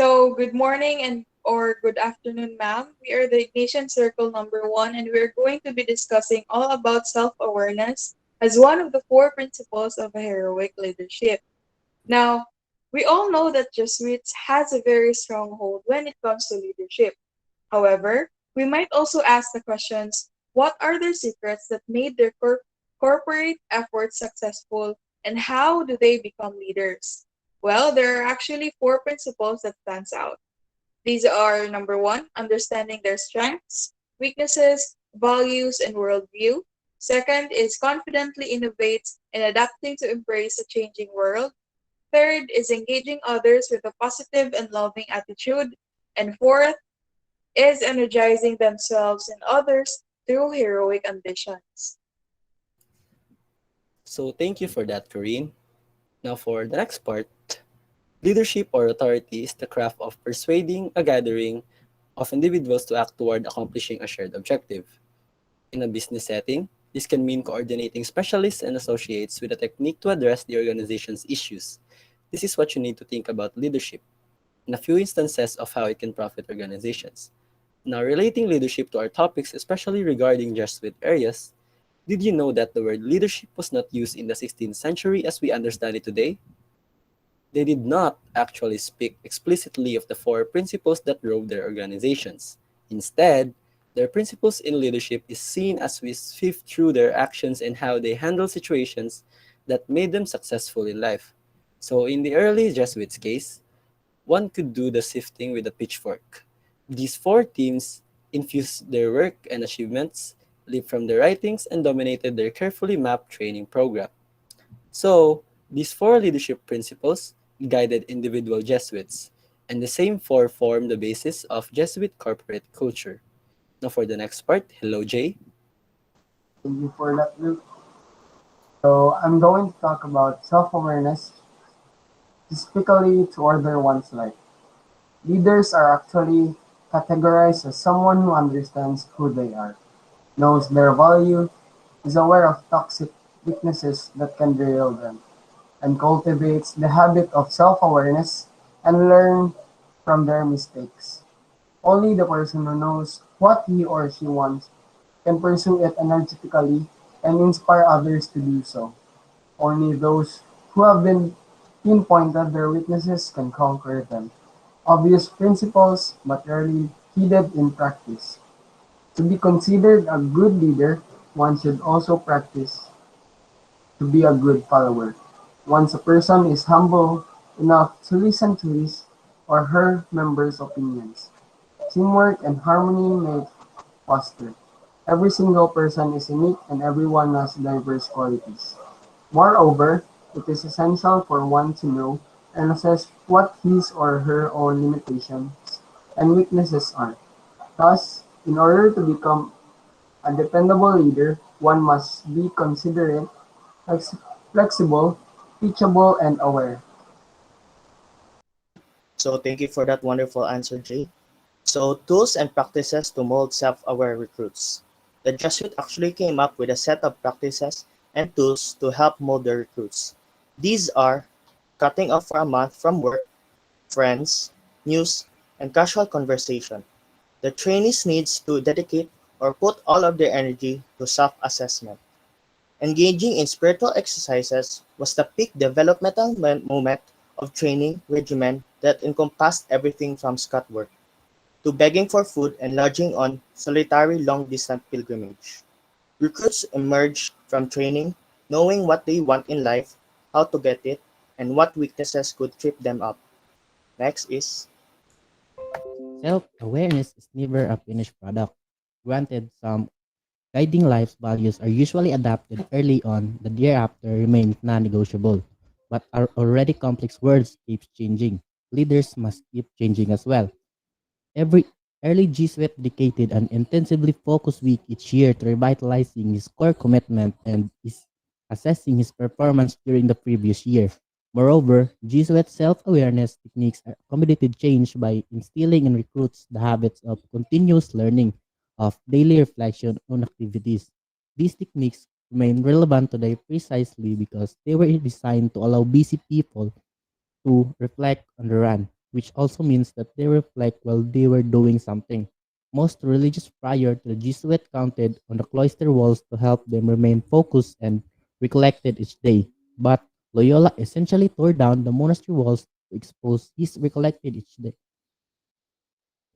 So, good morning and or good afternoon, ma'am. We are the Ignition Circle number 1 and we're going to be discussing all about self-awareness as one of the four principles of a heroic leadership. Now, we all know that Jesuits has a very strong hold when it comes to leadership. However, we might also ask the questions, what are their secrets that made their corporate efforts successful and how do they become leaders? Well, there are actually four principles that stands out. These are number one, understanding their strengths, weaknesses, values, and worldview. Second is confidently innovate and adapting to embrace a changing world. Third is engaging others with a positive and loving attitude. And fourth is energizing themselves and others through heroic ambitions. So thank you for that, Corinne. Now for the next part, leadership or authority is the craft of persuading a gathering of individuals to act toward accomplishing a shared objective. In a business setting, this can mean coordinating specialists and associates with a technique to address the organization's issues. This is what you need to think about leadership, and a few instances of how it can profit organizations. Now, relating leadership to our topics, especially regarding Jesuit areas, did you know that the word leadership was not used in the 16th century as we understand it today? They did not actually speak explicitly of the four principles that drove their organizations. Instead, their principles in leadership is seen as we sift through their actions and how they handle situations that made them successful in life. So in the early Jesuits case, one could do the sifting with a pitchfork. These four themes infused their work and achievements, lived from their writings, and dominated their carefully mapped training program. So, these four leadership principles guided individual Jesuits, and the same four form the basis of Jesuit corporate culture. Now, for the next part, hello, Jay. Thank you for that, Luke. So I'm going to talk about self-awareness, specifically to order one's life. Leaders are actually categorized as someone who understands who they are, knows their value, is aware of toxic weaknesses that can derail them, and cultivates the habit of self-awareness and learn from their mistakes. Only the person who knows what he or she wants can pursue it energetically and inspire others to do so. Only those who have been pinpointed their weaknesses can conquer them. Obvious principles, but rarely heeded in practice. To be considered a good leader, one should also practice to be a good follower. Once a person is humble enough to listen to his or her members' opinions, teamwork and harmony may foster. Every single person is unique and everyone has diverse qualities. Moreover, it is essential for one to know and assess what his or her own limitations and weaknesses are. Thus, in order to become a dependable leader, one must be considerate, flexible, teachable, and aware. So thank you for that wonderful answer, Jay. So tools and practices to mold self-aware recruits. The Jesuit actually came up with a set of practices and tools to help mold their recruits. These are cutting off for a month from work, friends, news, and casual conversation. The trainees needs to dedicate or put all of their energy to self-assessment. Engaging in spiritual exercises was the peak developmental moment of training regimen that encompassed everything from scut work to begging for food and lodging on solitary long-distance pilgrimage. Recruits emerge from training knowing what they want in life, how to get it, and what weaknesses could trip them up. Next is Self-awareness is never a finished product. Granted, some guiding life's values are usually adapted early on, the thereafter remain non-negotiable. But our already complex world keeps changing. Leaders must keep changing as well. Every early Jesuit dedicated an intensively focused week each year to revitalizing his core commitment and is assessing his performance during the previous year. Moreover, Jesuit self-awareness techniques accommodated change by instilling in recruits the habits of continuous learning, of daily reflection on activities. These techniques remain relevant today precisely because they were designed to allow busy people to reflect on the run. which also means that they reflect while they were doing something. Most religious prior to the Jesuit counted on the cloister walls to help them remain focused and recollected each day. But Loyola essentially tore down the monastery walls to expose his recollected each day.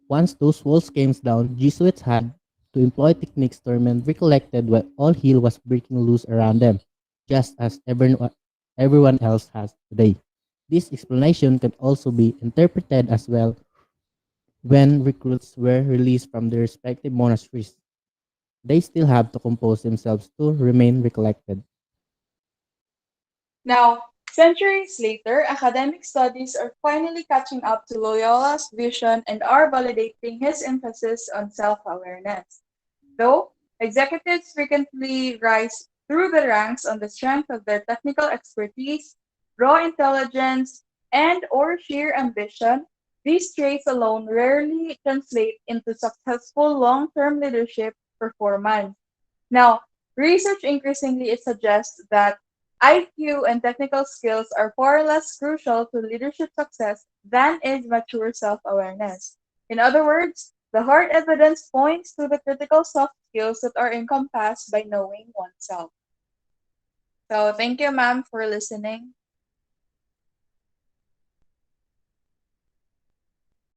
Once those walls came down, Jesuits had to employ techniques to remain recollected while all hell was breaking loose around them, just as everyone else has today. This explanation can also be interpreted as well when recruits were released from their respective monasteries. They still have to compose themselves to remain recollected. Now, centuries later, academic studies are finally catching up to Loyola's vision and are validating his emphasis on self awareness. Though executives frequently rise through the ranks on the strength of their technical expertise, raw intelligence, and or sheer ambition, these traits alone rarely translate into successful long-term leadership performance. Now, research increasingly it suggests that IQ and technical skills are far less crucial to leadership success than is mature self-awareness. In other words, the hard evidence points to the critical soft skills that are encompassed by knowing oneself. So, thank you, ma'am, for listening.